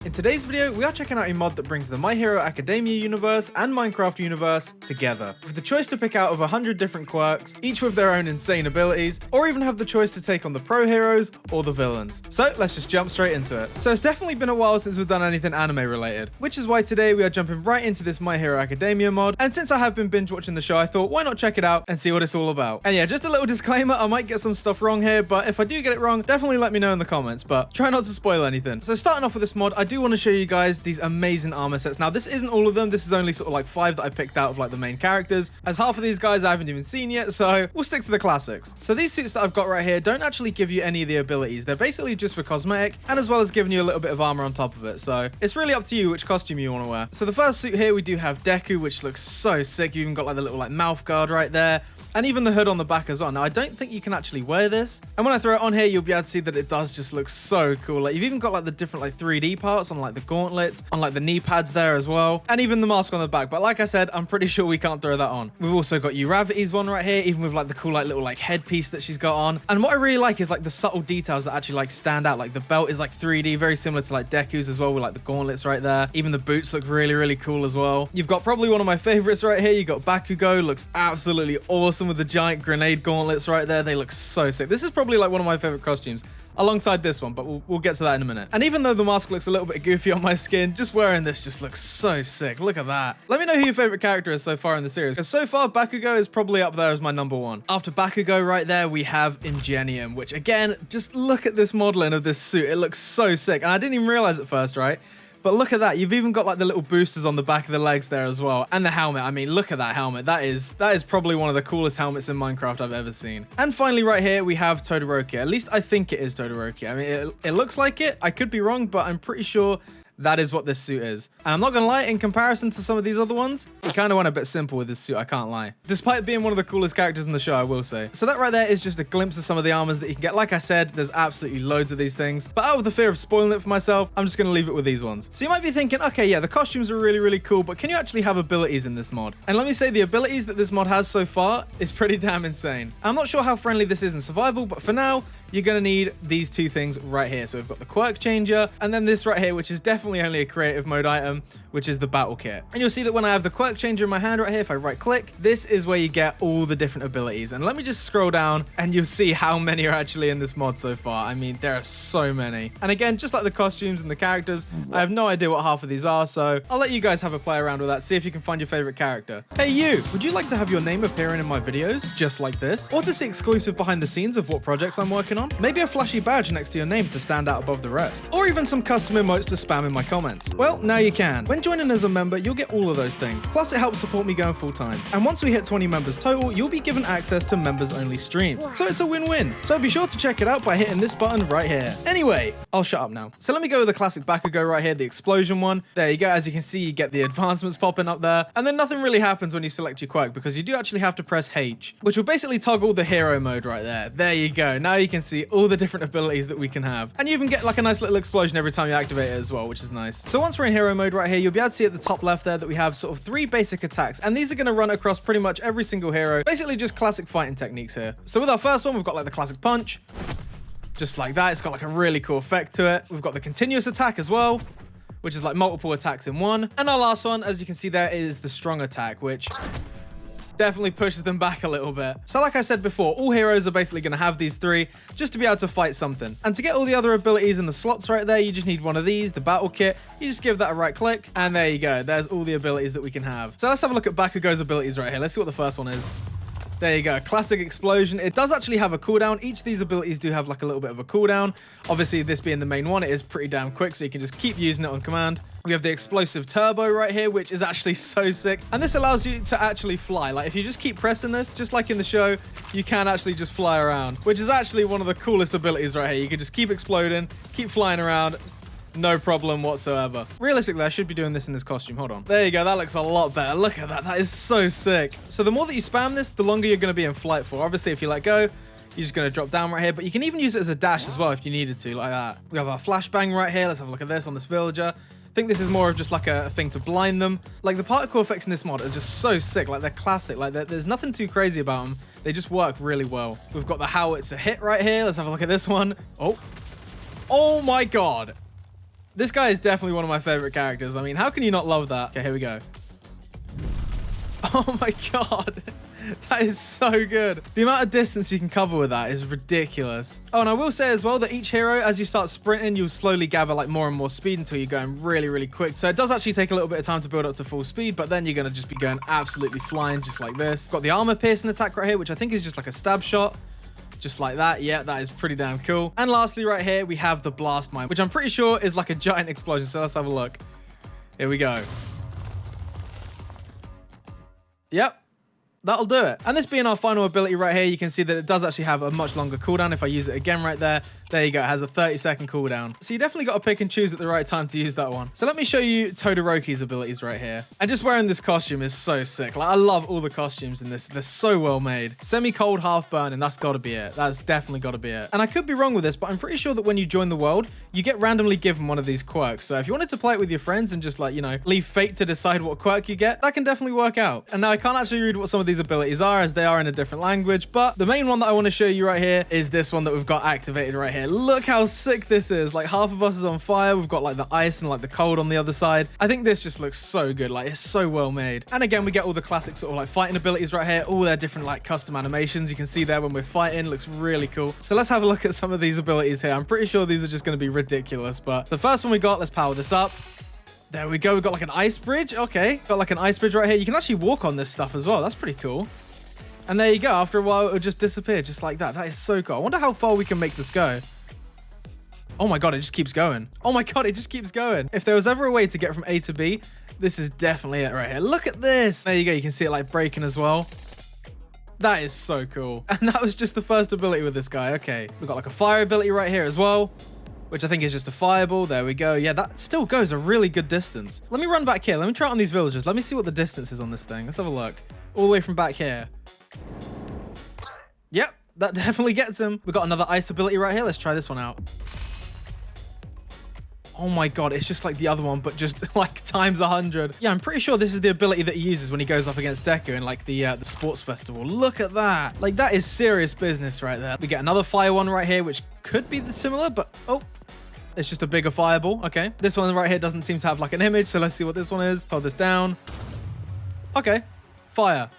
In today's video, we are checking out a mod that brings the My Hero Academia universe and Minecraft universe together, with the choice to pick out of 100 different quirks, each with their own insane abilities, or even have the choice to take on the pro heroes or the villains. So let's just jump straight into it. So it's definitely been a while since we've done anything anime related, which is why today we are jumping right into this My Hero Academia mod, and since I have been binge watching the show, I thought why not check it out and see what it's all about. And yeah, just a little disclaimer, I might get some stuff wrong here, but if I do get it wrong, definitely let me know in the comments, but try not to spoil anything. So starting off with this mod, I do want to show you guys these amazing armor sets. Now this isn't all of them, this is only sort of like 5 that I picked out of like the main characters, as half of these guys I haven't even seen yet, so we'll stick to the classics. So these suits that I've got right here don't actually give you any of the abilities, they're basically just for cosmetic, and as well as giving you a little bit of armor on top of it, so it's really up to you which costume you want to wear. So the first suit here we do have Deku, which looks so sick. You even got like the little like mouth guard right there, and even the hood on the back as well. Now I don't think you can actually wear this, and when I throw it on here you'll be able to see that it does just look so cool. Like you've even got like the different like 3D parts on like the gauntlets, on like the knee pads there as well, and even the mask on the back. But like I said, I'm pretty sure we can't throw that on. We've also got Uravity's one right here, even with like the cool like little like headpiece that she's got on. And what I really like is like the subtle details that actually like stand out. Like the belt is like 3D, very similar to like Deku's as well, with like the gauntlets right there. Even the boots look really cool as well. You've got probably one of my favorites right here. You got Bakugo, looks absolutely awesome with the giant grenade gauntlets right there. They look so sick. This is probably like one of my favorite costumes alongside this one, but we'll get to that in a minute. And even though the mask looks a little bit goofy on my skin, just wearing this just looks so sick. Look at that. Let me know who your favorite character is so far in the series, because so far Bakugo is probably up there as my number one. After Bakugo right there, we have Ingenium, which again, just look at this modeling of this suit. It looks so sick, and I didn't even realize at first, right? But look at that. You've even got like the little boosters on the back of the legs there as well. And the helmet. I mean, look at that helmet. That is probably one of the coolest helmets in Minecraft I've ever seen. And finally right here, we have Todoroki. At least I think it is Todoroki. I mean, it looks like it. I could be wrong, but I'm pretty sure that is what this suit is. And I'm not gonna lie, in comparison to some of these other ones, we kind of went a bit simple with this suit, I can't lie. Despite being one of the coolest characters in the show, I will say. So that right there is just a glimpse of some of the armors that you can get. Like I said, there's absolutely loads of these things, but out of the fear of spoiling it for myself, I'm just gonna leave it with these ones. So you might be thinking, okay, yeah, the costumes are really cool, but can you actually have abilities in this mod? And let me say, the abilities that this mod has so far is pretty damn insane. I'm not sure how friendly this is in survival, but for now, you're going to need these two things right here. So we've got the quirk changer, and then this right here, which is definitely only a creative mode item, which is the battle kit. And you'll see that when I have the quirk changer in my hand right here, if I right click, this is where you get all the different abilities. And let me just scroll down and you'll see how many are actually in this mod so far. I mean, there are so many. And again, just like the costumes and the characters, I have no idea what half of these are, so I'll let you guys have a play around with that, see if you can find your favorite character. Hey you, would you like to have your name appearing in my videos just like this? Or to see exclusive behind the scenes of what projects I'm working on? Maybe a flashy badge next to your name to stand out above the rest? Or even some custom emotes to spam in my comments? Well, now you can. When joining as a member, you'll get all of those things. Plus it helps support me going full time. And once we hit 20 members total, you'll be given access to members only streams. So it's a win-win. So be sure to check it out by hitting this button right here. Anyway, I'll shut up now. So let me go with the classic Bakugo right here, the explosion one. There you go. As you can see, you get the advancements popping up there. And then nothing really happens when you select your quirk, because you do actually have to press H, which will basically toggle the hero mode right there. There you go. Now you can see all the different abilities that we can have. And you even get like a nice little explosion every time you activate it as well, which is nice. So once we're in hero mode right here, you'll be able to see at the top left there that we have sort of 3 basic attacks, and these are going to run across pretty much every single hero. Basically just classic fighting techniques here. So with our first one, we've got like the classic punch, just like that. It's got like a really cool effect to it. We've got the continuous attack as well, which is like multiple attacks in one. And our last one, as you can see there, is the strong attack, which definitely pushes them back a little bit. So like I said before, all heroes are basically going to have these 3 just to be able to fight something. And to get all the other abilities in the slots right there, you just need one of these, the battle kit. You just give that a right click, and there you go. There's all the abilities that we can have. So let's have a look at Bakugo's abilities right here. Let's see what the first one is. There you go, classic explosion. It does actually have a cooldown. Each of these abilities do have like a little bit of a cooldown. Obviously, this being the main one, it is pretty damn quick, so you can just keep using it on command. We have the explosive turbo right here, which is actually so sick. And this allows you to actually fly. Like if you just keep pressing this, just like in the show, you can actually just fly around, which is actually one of the coolest abilities right here. You can just keep exploding, keep flying around. No problem whatsoever. Realistically, I should be doing this in this costume. Hold on. There you go. That looks a lot better. Look at that. That is so sick. So the more that you spam this, the longer you're going to be in flight for. Obviously, if you let go, you're just going to drop down right here. But you can even use it as a dash as well if you needed to, like that. We have our flashbang right here. Let's have a look at this on this villager. I think this is more of just like a thing to blind them. Like the particle effects in this mod are just so sick. Like they're classic. Like there's nothing too crazy about them. They just work really well. We've got the howitzer hit right here. Let's have a look at this one. Oh my God. This guy is definitely one of my favorite characters. I mean, how can you not love that? Okay, here we go. Oh my god. That is so good. The amount of distance you can cover with that is ridiculous. Oh, and I will say as well that each hero, as you start sprinting, you'll slowly gather like more and more speed until you're going really, really quick. So it does actually take a little bit of time to build up to full speed, but then you're going to just be going absolutely flying just like this. Got the armor piercing attack right here, which I think is just like a stab shot. Just like that. Yeah, that is pretty damn cool. And lastly, right here, we have the blast mine, which I'm pretty sure is like a giant explosion. So let's have a look. Here we go. Yep. That'll do it. And this being our final ability right here, you can see that it does actually have a much longer cooldown. If I use it again right there, there you go. It has a 30-second cooldown. So you definitely got to pick and choose at the right time to use that one. So let me show you Todoroki's abilities right here. And just wearing this costume is so sick. Like, I love all the costumes in this. They're so well made. Semi-cold, half burning. That's got to be it. That's definitely got to be it. And I could be wrong with this, but I'm pretty sure that when you join the world, you get randomly given one of these quirks. So if you wanted to play it with your friends and just like, you know, leave fate to decide what quirk you get, that can definitely work out. And now I can't actually read what some of these abilities are as they are in a different language, but the main one that I want to show you right here is this one that we've got activated right here. Look how sick this is. Like, half of us is on fire. We've got like the ice and like the cold on the other side. I think this just looks so good. Like, it's so well made. And again, we get all the classic sort of like fighting abilities right here, all their different like custom animations. You can see there when we're fighting, looks really cool. So let's have a look at some of these abilities here. I'm pretty sure these are just going to be ridiculous, but the first one we got, let's power this up. There we go. We've got like an ice bridge. Okay, got like an ice bridge right here. You can actually walk on this stuff as well. That's pretty cool. And there you go. After a while, it'll just disappear just like that. That is so cool. I wonder how far we can make this go. Oh my god, it just keeps going. Oh my god, it just keeps going. If there was ever a way to get from A to B, this is definitely it right here. Look at this. There you go. You can see it like breaking as well. That is so cool. And that was just the first ability with this guy. Okay, we've got like a fire ability right here as well, which I think is just a fireball. There we go. Yeah, that still goes a really good distance. Let me run back here. Let me try it on these villagers. Let me see what the distance is on this thing. Let's have a look. All the way from back here. Yep, that definitely gets him. We've got another ice ability right here. Let's try this one out. Oh my god, it's just like the other one, but just like times 100. Yeah, I'm pretty sure this is the ability that he uses when he goes up against Deku in like the sports festival. Look at that. Like, that is serious business right there. We get another fire one right here, which could be similar, but oh, it's just a bigger fireball. Okay, this one right here doesn't seem to have like an image, so let's see what this one is. Hold this down. Okay, fire.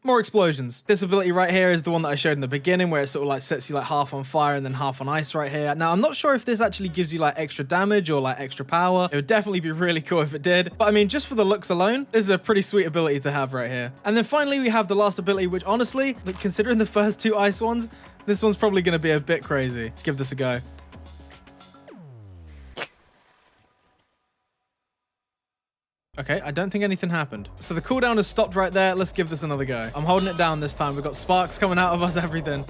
More explosions. This ability right here is the one that I showed in the beginning, where it sort of like sets you like half on fire and then half on ice right here. Now, I'm not sure if this actually gives you like extra damage or like extra power. It would definitely be really cool if it did. But I mean, just for the looks alone, this is a pretty sweet ability to have right here. And then finally, we have the last ability, which honestly, considering the first two ice ones, this one's probably going to be a bit crazy. Let's give this a go. Okay, I don't think anything happened. So the cooldown has stopped right there. Let's give this another go. I'm holding it down this time. We've got sparks coming out of us, everything.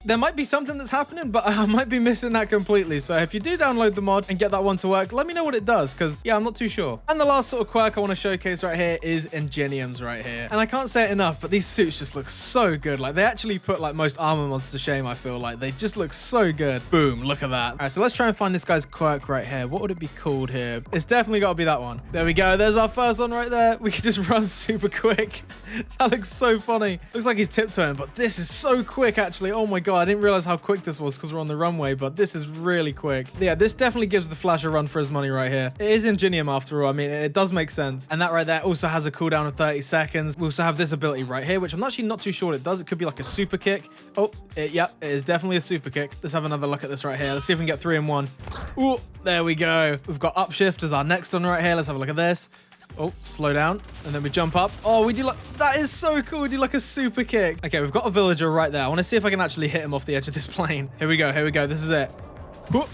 There might be something that's happening, but I might be missing that completely. So if you do download the mod and get that one to work, let me know what it does, because yeah, I'm not too sure. And the last sort of quirk I want to showcase right here is Ingeniums right here. And I can't say it enough, but these suits just look so good. Like, they actually put like most armor mods to shame, I feel like. They just look so good. Boom, look at that. All right, so let's try and find this guy's quirk right here. What would it be called here? It's definitely got to be that one. There we go. There's our first one right there. We can just run super quick. That looks so funny. Looks like he's tiptoeing, but this is so quick, actually. Oh my god, I didn't realize how quick this was because we're on the runway, but this is really quick. Yeah, this definitely gives the Flash a run for his money right here. It is Ingenium after all. I mean, it does make sense. And that right there also has a cooldown of 30 seconds. We also have this ability right here, which I'm actually not too sure what it does. It could be like a super kick. Oh, yeah, it is definitely a super kick. Let's have another look at this right here. Let's see if we can get 3 in 1. Ooh, there we go. We've got upshift as our next one right here. Let's have a look at this. Oh, slow down. And then we jump up. Oh, we do like... That is so cool. We do like a super kick. Okay, we've got a villager right there. I want to see if I can actually hit him off the edge of this plane. Here we go. Here we go. This is it. Whoop.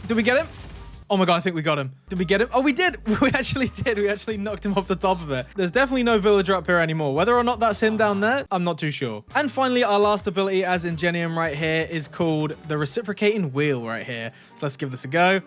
Did we get him? Oh my god, I think we got him. Did we get him? Oh, we did. We actually did. We actually knocked him off the top of it. There's definitely no villager up here anymore. Whether or not that's him down there, I'm not too sure. And finally, our last ability as Ingenium right here is called the Reciprocating Wheel right here. So let's give this a go.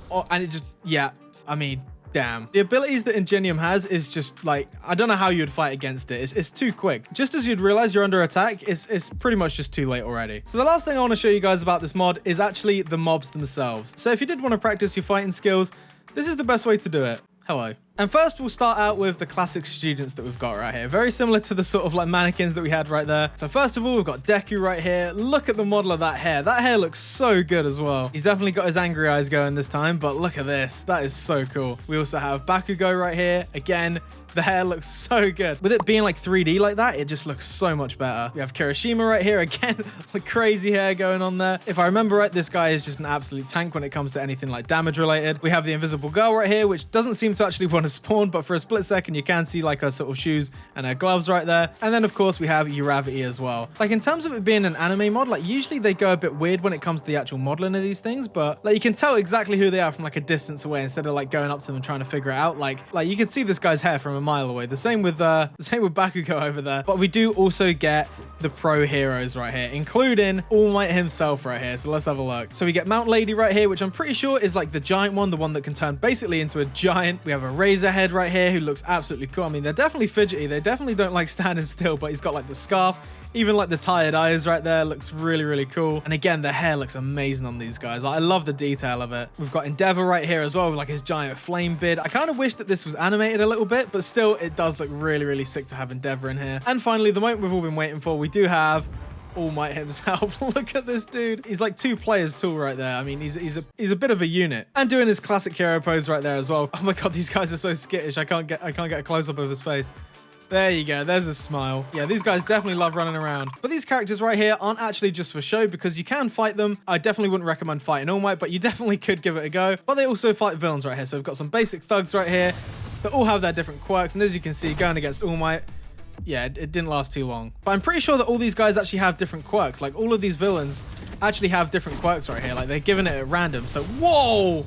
Oh, and it just... Yeah, I mean... Damn. The abilities that Ingenium has is just like, I don't know how you'd fight against it. It's too quick. Just as you'd realize you're under attack, it's pretty much just too late already. So the last thing I want to show you guys about this mod is actually the mobs themselves. So if you did want to practice your fighting skills, this is the best way to do it. Hello. And first we'll start out with the classic students that we've got right here. Very similar to the sort of like mannequins that we had right there. So first of all, we've got Deku right here. Look at the model of that hair. That hair looks so good as well. He's definitely got his angry eyes going this time, but look at this. That is so cool. We also have Bakugo right here. Again, the hair looks so good. With it being like 3D like that, it just looks so much better. We have Kirishima right here. Again, like crazy hair going on there. If I remember right, this guy is just an absolute tank when it comes to anything like damage related. We have the invisible girl right here, which doesn't seem to actually want to spawn, but for a split second, you can see like her sort of shoes and her gloves right there. And then of course we have Uravity as well. Like in terms of it being an anime mod, like usually they go a bit weird when it comes to the actual modeling of these things, but like you can tell exactly who they are from like a distance away instead of like going up to them and trying to figure it out. Like you can see this guy's hair from a mile away. The same with Bakugo over there. But we do also get the pro heroes right here, including All Might himself right here. So let's have a look. So we get Mount Lady right here, which I'm pretty sure is like the giant one, the one that can turn basically into a giant. We have a Razorhead right here who looks absolutely cool. I mean, they're definitely fidgety. They definitely don't like standing still, but he's got like the scarf. Even like the tired eyes right there looks really, really cool. And again, the hair looks amazing on these guys. I love the detail of it. We've got Endeavor right here as well with like his giant flame beard. I kind of wish that this was animated a little bit, but still it does look really, really sick to have Endeavor in here. And finally, the moment we've all been waiting for, we do have All Might himself. Look at this dude. He's like 2 players tall right there. I mean, he's a bit of a unit. And doing his classic hero pose right there as well. Oh my God, these guys are so skittish. I can't get a close up of his face. There you go. There's a smile. Yeah, these guys definitely love running around. But these characters right here aren't actually just for show because you can fight them. I definitely wouldn't recommend fighting All Might, but you definitely could give it a go. But they also fight villains right here. So we've got some basic thugs right here that all have their different quirks. And as you can see, going against All Might, yeah, it didn't last too long. But I'm pretty sure that all these guys actually have different quirks. Like all of these villains actually have different quirks right here. Like they're giving it at random. So, whoa!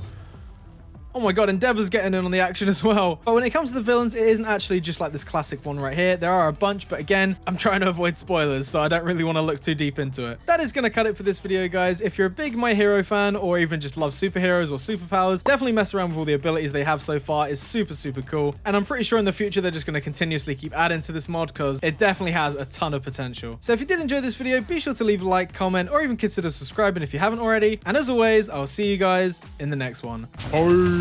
Oh my God, Endeavor's getting in on the action as well. But when it comes to the villains, it isn't actually just like this classic one right here. There are a bunch, but again, I'm trying to avoid spoilers, so I don't really want to look too deep into it. That is going to cut it for this video, guys. If you're a big My Hero fan or even just love superheroes or superpowers, definitely mess around with all the abilities they have so far. It's super, super cool. And I'm pretty sure in the future, they're just going to continuously keep adding to this mod because it definitely has a ton of potential. So if you did enjoy this video, be sure to leave a like, comment, or even consider subscribing if you haven't already. And as always, I'll see you guys in the next one. Bye.